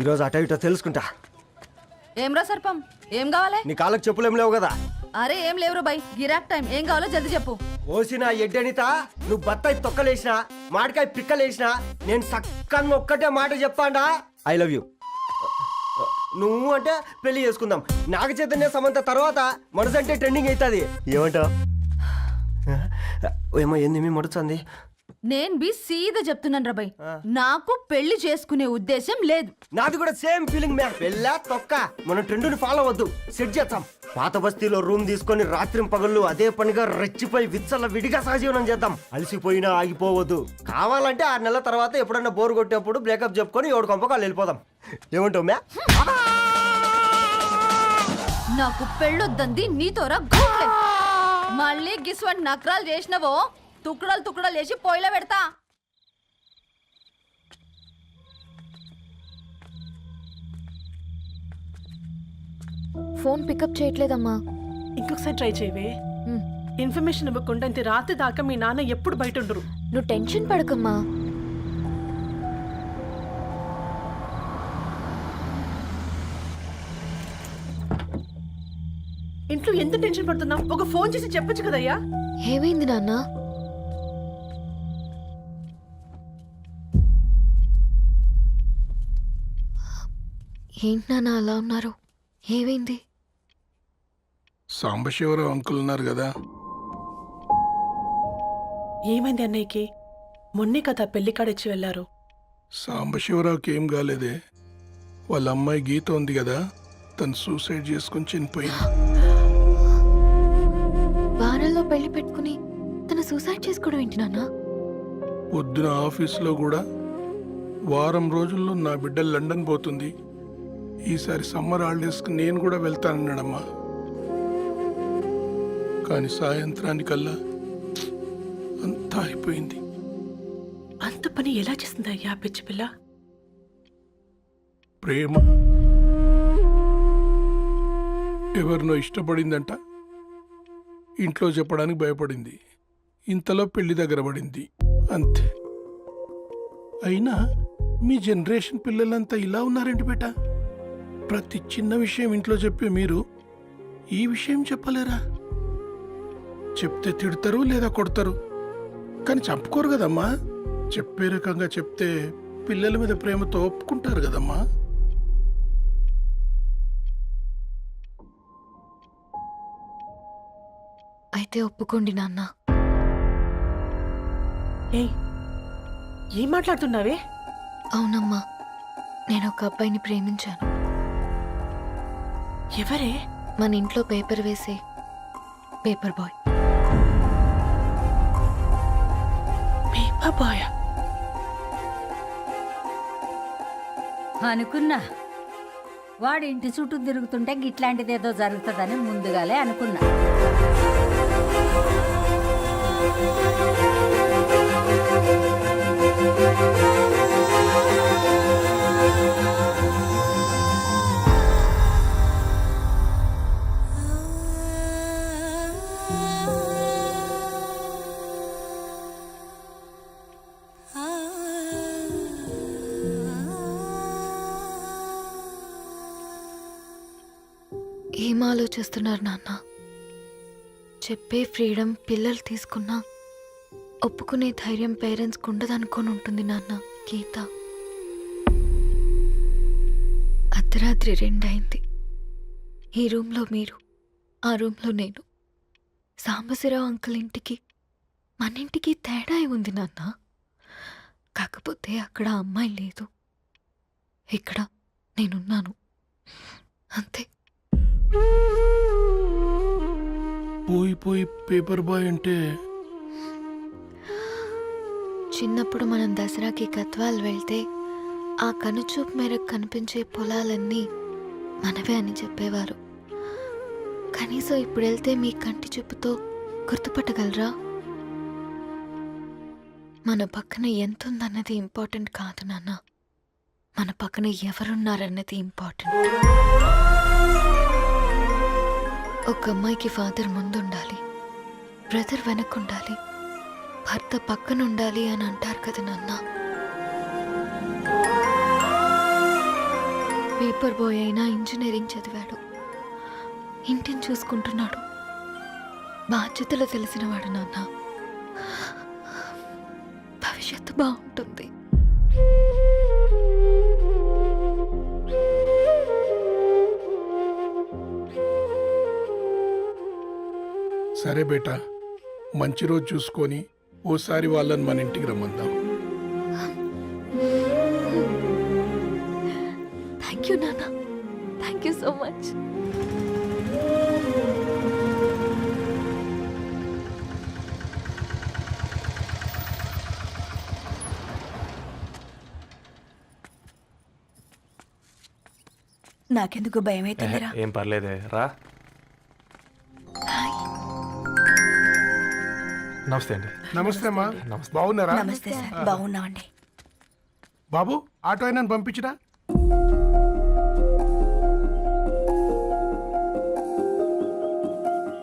ఈరోజు అటో ఇటో తెలుసుకుంటా. ఏమ్రా సర్పం, ఏం కావాలి? నీ కాళ్ళకు చెప్పులేం లేవు కదా? అరే ఏం లేవురా బై, గిరాక్ టైం. ఏం కావాలో జల్దీ చెప్పు. ఓసిన ఎడ్డనిత, నువ్వు బత్తాయి తొక్కలేసినా మాడికాయ పిక్కలేసినా నేను సక్కంగా ఒక్కటే మాట చెప్పాడా, ఐ లవ్ యూ. నువ్వు అంటే పెళ్లి చేసుకుందాం. నాగ చైతన్య సమంత తర్వాత మనసంటే ట్రెండింగ్ అవుతుంది. ఏమంటావు? ఏమో ఏంది మడుతుంది? నేను బి సీదా చెప్తున్నాను రా బై, నాకు పెళ్లి చేసుకునే ఉద్దేశం లేదు. నాది కూడా సేమ్ ఫీలింగ్ మ్యామ్. పెళ్ళా తొక్క, మనం ట్రెండ్ని ఫాలో అవద్దు, సెట్ చేస్తాం. పాత బస్తీలో రూమ్ తీసుకొని రాత్రి పగళ్ళు అదే పనిగా రెచ్చిపోయి విచ్చల విడిగా సహజీవనం చేద్దాం. అలసిపోయినా ఆగిపోవద్దు. కావాలంటే 6 నెలల తర్వాత ఎప్పుడన్నా బోర్ కొట్టేప్పుడు బ్రేకప్ చెప్పుకొని ఎవడు కొంపకాలు వెళ్ళిపోదాం. ఏమంటావు మ్యా? నాకు పెళ్ళొద్దంది నీతోరా గోలే. మళ్ళీ గిస్వంటి నకరాలు చేసినవో తుక్కడలు తుక్కడలు చేసి పొయ్యిలో పెడతా. ఫోన్ పికప్ చేయట్లేదమ్మా. ఇంకొకసారి ట్రై చేయవే. ఇన్ఫర్మేషన్ ఇవ్వకుండా ఇంత రాత్రి దాకా మీ నాన్న ఎప్పుడు బయట ఉండరు. నువ్వు టెన్షన్ పడకమ్మా. ఇంట్లో ఎంత టెన్షన్ పడుతున్నావు? ఒక ఫోన్ చేసి చెప్పొచ్చు కదయ్యా. ఏమైంది నాన్న? ఏంటి నాన్న అలా ఉన్నారు? ఏమైంది? సాంబశివరావు అంకుల్ ఉన్నారు కదా. ఏమైంది అన్నయ్యకి? మొన్నే కదా పెళ్లి కాడిచ్చి వెళ్ళారు. సాంబశివరావుకి ఏం కాలేదే. వాళ్ళ అమ్మాయి గీత ఉంది కదా, తను సూసైడ్ చేసుకుని చనిపోయింది. వారాల్లో పెళ్లి పెట్టుకుని తను సూసైడ్ చేసుకోవడం ఏంటి నాన్న? పొద్దున ఆఫీస్లో కూడా వారం రోజుల్లో నా బిడ్డ లండన్ పోతుంది, ఈసారి సమ్మర్ హాలిడేస్కి నేను కూడా వెళ్తానన్నాడమ్మా. కానీ సాయంత్రానికల్లా అంతా అయిపోయింది. అంత పని ఎలా చేస్తుందయ్యా పిచ్చి పిల్ల? ప్రేమ. ఎవరినో ఇష్టపడిందంట, ఇంట్లో చెప్పడానికి భయపడింది. ఇంతలో పెళ్లి దగ్గర పడింది, అంతే. అయినా మీ జనరేషన్ పిల్లలంతా ఇలా ఉన్నారండి బేట. ప్రతి చిన్న విషయం ఇంట్లో చెప్పే మీరు ఈ విషయం చెప్పలేరా? చెప్తే తిడతారు లేదా కొడతారు, కానీ చంపుకోరు కదమ్మా. చెప్పే రకంగా చెప్తే పిల్లల మీద ప్రేమతో ఒప్పుకుంటారు కదమ్మా. అయితే ఒప్పుకోండి నాన్న. ఏం మాట్లాడుతున్నావే? అవునమ్మా, నేను ఒక అబ్బాయిని ప్రేమించాను. ఎవరే? మన ఇంట్లో పేపర్ వేసే పేపర్ బాయ్. పేపర్ బాయ్ అనుకున్నా. వాడి ఇంటి చుట్టూ తిరుగుతుంటే గిట్లాంటిదేదో జరుగుతుందని ముందుగాలే అనుకున్నా. ఏం ఆలోచిస్తున్నారు నాన్న? చెప్పే ఫ్రీడమ్ పిల్లలు తీసుకున్నా ఒప్పుకునే ధైర్యం పేరెంట్స్కి ఉండదనుకొని ఉంటుంది నాన్న. గీత అర్ధరాత్రి 2 అయింది. ఈ రూమ్లో మీరు, ఆ రూమ్లో నేను. సాంబశివరావు అంకుల్ ఇంటికి మన ఇంటికి తేడా ఉంది నాన్న. కాకపోతే అక్కడ అమ్మాయి లేదు, ఇక్కడ నేనున్నాను, అంతే. పోయి పోయి పేపర్ బాయ్ అంటే? చిన్నప్పుడు మనం దసరాకి గద్వాల్ వెళ్తే ఆ కనుచూపు మేరకు కనిపించే పొలాలన్నీ మనవే అని చెప్పేవారు. కనీసం ఇప్పుడు వెళ్తే మీ కంటి చూపుతో గుర్తుపట్టగలరా? మన పక్కన ఎంతుందన్నది ఇంపార్టెంట్ కాదు నాన్న, మన పక్కన ఎవరున్నారన్నది ఇంపార్టెంట్. ఒక అమ్మాయికి ఫాదర్ ముందుండాలి, బ్రదర్ వెనక్కుండాలి, భర్త పక్కనుండాలి అని అంటారు కదా నాన్న. పేపర్ బాయ్ అయినా ఇంజనీరింగ్ చదివాడు, ఇంటిని చూసుకుంటున్నాడు, బాధ్యతలు తెలిసినవాడు నాన్న. భవిష్యత్తు బాగుంటుంది. సరే బేటా, మంచి రోజు చూసుకొని ఓసారి వాళ్ళని మన ఇంటికి రమ్మందాం. థ్యాంక్ యూ నాన్న, థ్యాంక్ యూ సో మచ్. నాకెందుకు భయం అవుతుందిరా. ఏం పర్లేదే రా. నమస్తే అండి. నమస్తే అమ్మా, బాగున్నారా? నమస్తే సార్, బాగున్నామండి. బాబు, ఆటో అయినా పంపించరా?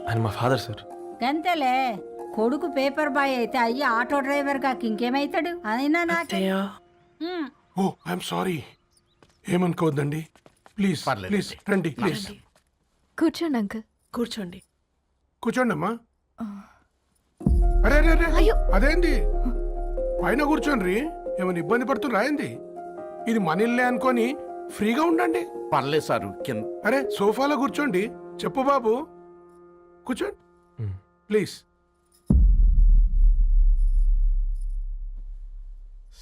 ఆయన మా ఫాదర్ సార్. గంతేలే, కొడుకు పేపర్ బాయ్ అయితే అయ్యి ఆటో డ్రైవర్ కాక ఇంకేమైతాడు? అయినా నాకు అత్తయ్య ఓ ఐఎమ్ సారీ, ఏమనుకోవద్దండి. ప్లీజ్ ప్లీజ్ రండి, ప్లీజ్ కూర్చోండి అంకుల్. కూర్చోండి. కూర్చోండి అమ్మా. అరే అరే అరే, అదేంది పైన కూర్చోండి, ఏమైనా ఇబ్బంది పడుతున్నా ఏంది? ఇది మన ఇల్లే అనుకొని ఫ్రీగా ఉండండి. పర్లేదు సారు కింద. అరే సోఫాలో కూర్చోండి. చెప్పు బాబు, కూర్చోండి ప్లీజ్.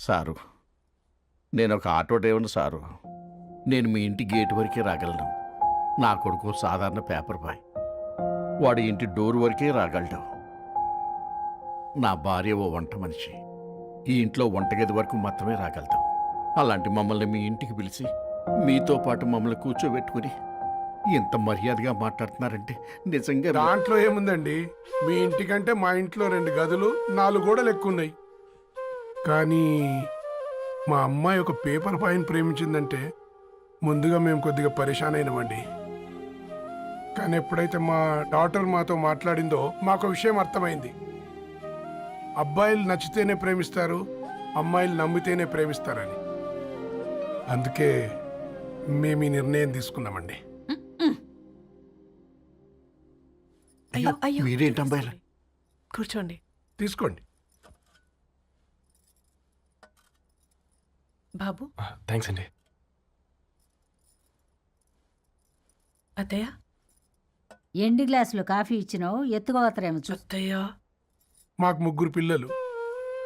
సారు, నేను ఒక ఆటో డ్రైవర్ని సారు. నేను మీ ఇంటి గేట్ వరకే రాగలను. నా కొడుకు సాధారణ పేపర్ బాయ్, వాడి ఇంటి డోర్ వరకే రాగలడు. నా భార్య ఓ వంట మనిషి, ఈ ఇంట్లో వంటగది వరకు మాత్రమే రాగలుగుతాం. అలాంటి మమ్మల్ని మీ ఇంటికి పిలిచి మీతో పాటు మమ్మల్ని కూర్చోబెట్టుకుని ఎంత మర్యాదగా మాట్లాడుతున్నారంటే నిజంగా దాంట్లో ఏముందండి, మీ ఇంటికంటే మా ఇంట్లో 2 గదులు 4 గోడలు ఎక్కువ ఉన్నాయి. కానీ మా అమ్మాయి ఒక పేపర్ బాయ్ని ప్రేమించిందంటే ముందుగా మేము కొద్దిగా పరేషాన్ అయినామండి. కానీ ఎప్పుడైతే మా డాటర్ మాతో మాట్లాడిందో మాకు విషయం అర్థమైంది. అబ్బాయిలు నచ్చితేనే ప్రేమిస్తారు, అమ్మాయిలు నమ్మితేనే ప్రేమిస్తారని. అందుకే మేము ఈ నిర్ణయం తీసుకున్నామండి. అయ్యో మీరేంటి అమ్మాయిలు? కూర్చోండి. తీసుకోండి. బాబు. థ్యాంక్స్ అండి. అత్తయ్య. ఎండి గ్లాసులో కాఫీ ఇచ్చినావు, ఎత్తుకోవతరేమో చూ. అత్తయ్య. మాకు 3 పిల్లలు,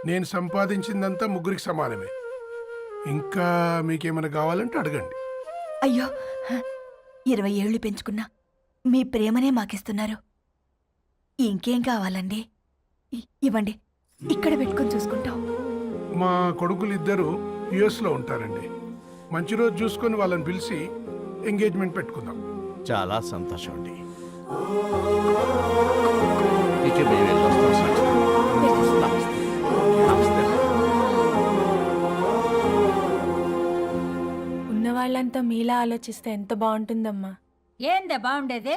నేను సంపాదించిందంతా 3కి సమానమే. ఇంకా మీకేమైనా కావాలంటే అడగండి. అయ్యో 20 ఏళ్ళు పెంచుకున్నా మీ ప్రేమనే మాకిస్తున్నారు. ఇంకేం కావాలండి? ఇవ్వండి, ఇక్కడ పెట్టుకొని చూసుకుంటాం. మా కొడుకులు 2 యుఎస్లో ఉంటారండి. మంచి రోజు చూసుకొని వాళ్ళని పిలిచి ఎంగేజ్మెంట్ పెట్టుకుందాం. చాలా సంతోషం అండి. ఇక మేము వెళ్ళొస్తాం సార్. నమస్తే. నమస్తే. ఉన్నవాళ్ళంతా మీలా ఆలోచిస్తే ఎంత బాగుంటుందమ్మా. ఏందే బాగుండేది?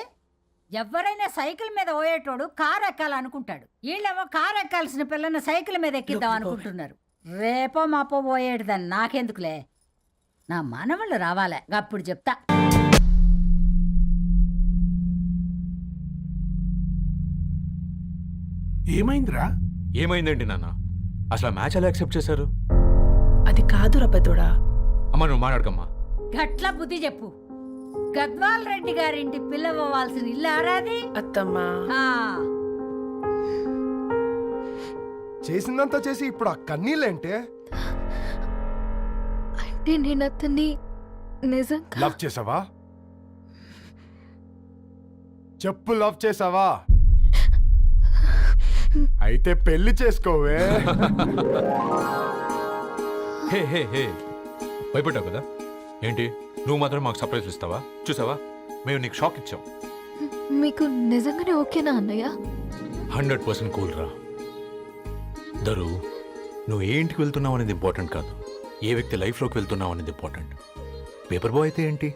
ఎవరైనా సైకిల్ మీద పోయేటోడు కారు ఎక్కాలనుకుంటాడు. వీళ్ళేమో కారు ఎక్కాల్సిన పిల్లని సైకిల్ మీద ఎక్కిద్దాం అనుకుంటున్నారు. రేపో మాపో పోయేటిదని నాకెందుకులే, నా మనవాళ్ళు రావాలే, అప్పుడు చెప్తా. ఏమైందిరా? ఏమైందండి నాన్న? అసలు మ్యాచ్ ఎలా యాక్సెప్ట్ చేశారు? అది కాదు రబ్బతోడా. అమ్మ నువ్వు మాట్లాడకమ్మా. గట్ల బుద్ధి చెప్పు. గద్వాల్ రెడ్డి గారింటి పిల్లవ్వాల్సిన ఇల్లు ఆరాది. అత్తమ్మా. ఆ, చేసిందంతా చేసి ఇప్పుడు ఆ కన్నీళ్ళేంటే? అంటే నేను అతన్ని నిజంగా లవ్ చేసావా? చెప్పు, లవ్ చేసావా? అయితే పెళ్లి చేసుకోవే. హే హే హే, భయపడ్డావు కదా ఏంటి? నువ్వు మాత్రం మాకు సర్ప్రైజ్ ఇస్తావా? చూసావా, మేము నీకు షాక్ ఇచ్చాం. మీకు నిజంగానే ఓకేనా అన్నయ్య? 100% కూల్ రా. దరు, నువ్వు ఏ ఇంటికి వెళ్తున్నావు అనేది ఇంపార్టెంట్ కాదు, ఏ వ్యక్తి లైఫ్లోకి వెళ్తున్నావు అనేది ఇంపార్టెంట్. పేపర్ బాయ్ అయితే ఏంటి,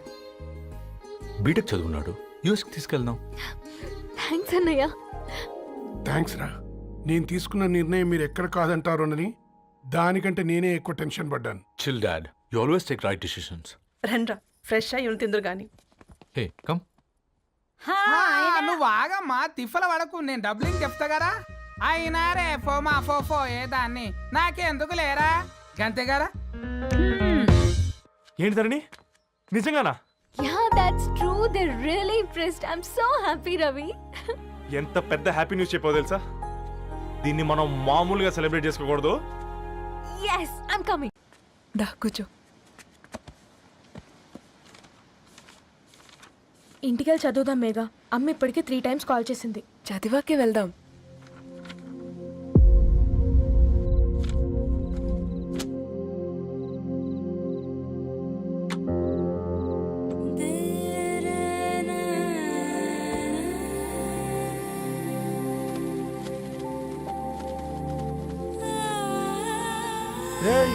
బీటెక్ చదువున్నాడు, యూఎస్కి తీసుకెళ్దాం. థ్యాంక్స్ అన్నయ్య. థ్యాంక్స్ రా. నేను తీసుకున్న నిర్ణయం మీరు ఎక్కడ కాదంటారోనని దానికంటే నేనే ఎక్కువ టెన్షన్ పడ్డాను. Chill dad, you always take right decisions. రండ్రా ఫ్రెష్ అయ్యి తిందురు గాని. Hey come. నువ్వు ఆగమ్మా, తిఫల పడకు, నేను డబ్లింగ్ చెప్తా కదా. అయినా రే ఫోమా ఫో ఏ దాన్ని నాకెందుకు లేరా గంతే కదా. ఏంటి ధరణి, నిజంగానా? Yeah, that's true. They're really impressed. I'm so happy, Ravi. ఎంత పెద్ద హ్యాపీ న్యూస్ చెప్పావు తెలుసా? దీన్ని మనం మామూలుగా సెలబ్రేట్ చేసుకోకూడదు. Yes, I'm coming. దా కూర్చో. ఇంటికెళ్ళి చదువుదాం మేఘా. అమ్మ ఇప్పటికే 3 times కాల్ చేసింది. చదివాకే వెళ్దాం. రేయ్,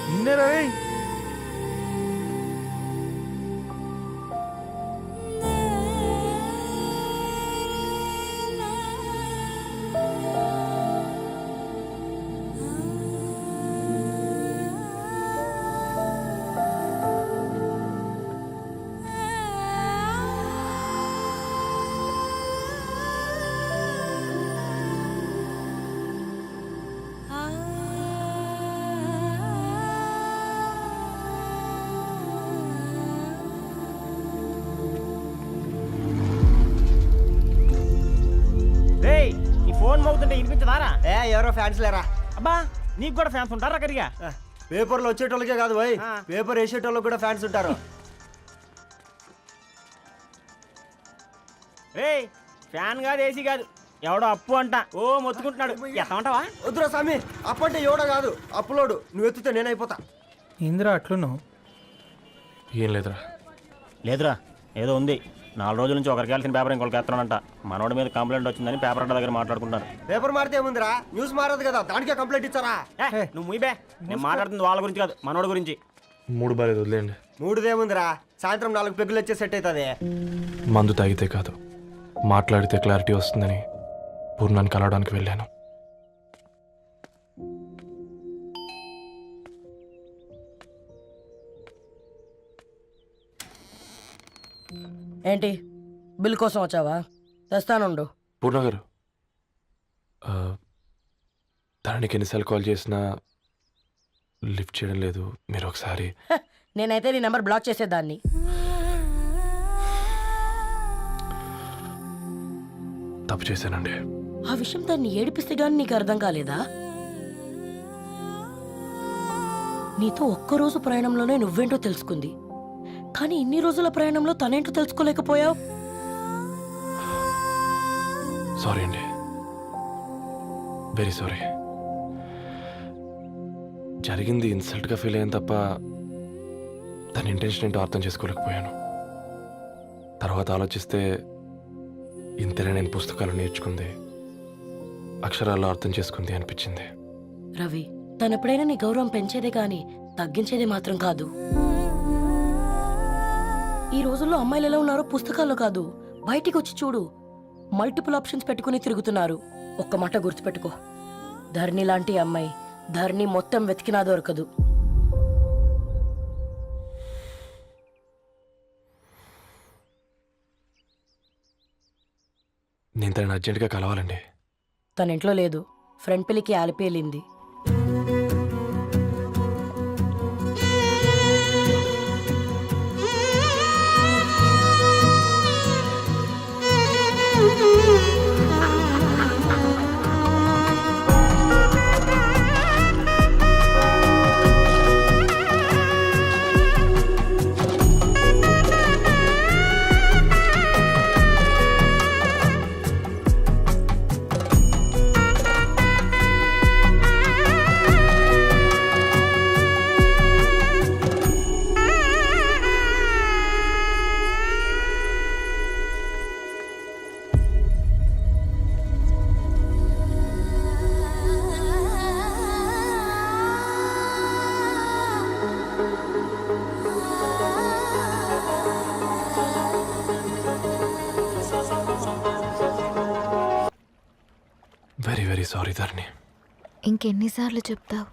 నిన్నేరా రేయ్? ఫోన్ మోగుతుంటే వినిపించదారా? ఎవరో ఫ్యాన్స్ లేరా? అబ్బా నీకు కూడా ఫ్యాన్స్ ఉంటారా కరిగా? పేపర్లో వచ్చేటోళ్ళకే కాదు భయ్, పేపర్ వేసేటోళ్ళకి కూడా ఫ్యాన్స్ ఉంటారు. ఫ్యాన్ కాదు, ఏసీ కాదు, ఎవడో అప్పు అంట ఓ మొత్తుకుంటున్నాడు. ఎత్తమంటావా? వద్దురా స్వామి, అప్పు అంటే ఎవడో కాదు, అప్పులోడు. నువ్వు ఎత్తుతే నేనైపోతా. ఇందిరా అట్లును ఏం లేదురా. లేదురా, ఏదో ఉంది. 4 రోజుల నుంచి ఒకరికి వెళ్ళిన పేపర్ ఇంకొకరికి ఎత్తానంట. మనోడి మీద కంప్లైంట్ వచ్చిందని పేపర్ అడ్డ దగ్గర మాట్లాడుకుంటారు. పేపర్ మారితే ఏముందిరా, న్యూస్ మారదు కదా, దానికే కంప్లైంట్ ఇచ్చారా? నువ్వు ముయ్యబే, నేను మాట్లాడుతుంది వాళ్ళ గురించి కాదు, మనోడి గురించి. 3 బాలేదు, వదిలేండి. 3దేముందిరా, సాయంత్రం 4 పెగ్గులు వచ్చే సెట్ అవుతుంది. మందు తాగితే కాదు, మాట్లాడితే క్లారిటీ వస్తుందని పూర్ణాన్ని కలవడానికి వెళ్ళాను. ఏంటి, బిల్ కోసం వచ్చావా? తెస్తానుండు. పూర్ణ గారు, ధరణికి ఎన్నిసార్లు కాల్ చేసినా లిఫ్ట్ చేయడం లేదు. మీరు ఒకసారి. నేనైతే నీ నెంబర్ బ్లాక్ చేసేదాన్ని. తప్పు చేశానండి. ఆ విషయం దాన్ని ఏడిపిస్తే గానీ నీకు అర్థం కాలేదా? నీతో ఒక్కరోజు ప్రయాణంలోనే నువ్వేంటో తెలుసుకుంది, కానీ ఇన్ని రోజుల ప్రయాణంలో తనేంటో తెలుసుకోలేకపోయావు. సారీ అండి, వెరీ సారీ. జరిగింది ఇన్సల్ట్గా ఫీల్ అయ్యాను తప్ప తన ఇంటెన్షన్ ఏంటో అర్థం చేసుకోలేకపోయాను. తర్వాత ఆలోచిస్తే ఇంతనే నేను పుస్తకాలు నేర్చుకుంది, అక్షరాల్లో అర్థం చేసుకుంది అనిపించింది. రవి, తనెప్పుడైనా నీ గౌరవం పెంచేదే గాని తగ్గించేదే మాత్రం కాదు. ఈ రోజుల్లో అమ్మాయిలు ఎలా ఉన్నారో పుస్తకాల్లో కాదు, బయటికి వచ్చి చూడు. మల్టిపుల్ ఆప్షన్స్ పెట్టుకుని తిరుగుతున్నారు. ఒక్క మాట గుర్తుపెట్టుకో, ధరణి లాంటి అమ్మాయి ధరణి మొత్తం వెతికినా దొరకదు. నేను తనని అర్జెంటుగా కలవాలండి. తన ఇంట్లో లేదు, ఫ్రెండ్ పెళ్లికి ఆలిపేలింది. వెరీ వెరీ సారీ ధరణి. ఇంకెన్నిసార్లు చెప్తావు?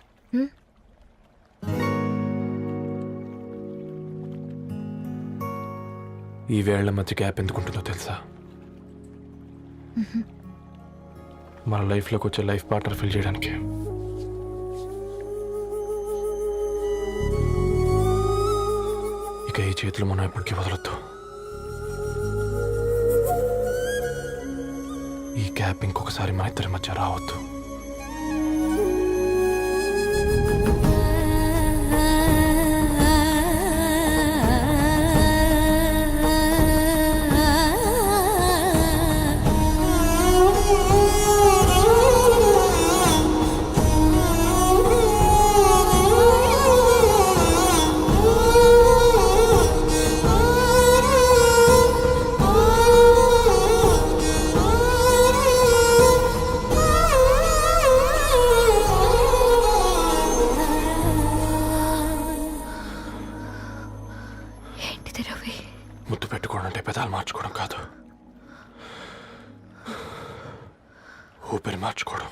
ఈ వేళ్ల మధ్య గ్యాప్ ఎందుకుంటుందో తెలుసా? మన లైఫ్లోకి వచ్చే లైఫ్ పార్ట్నర్ ఫిల్ చేయడానికి. ఇక ఈ చేతులు మనం ఎప్పటికీ వదలొద్దు. ఈ గ్యాప్ ఇంకొకసారి మన ఇద్దరి మధ్య రావద్దు. ఏంటిది రవి? ముద్దు పెట్టుకోవడం అంటే పెదాలు మార్చుకోవడం కాదు, ఊపిరి మార్చుకోవడం.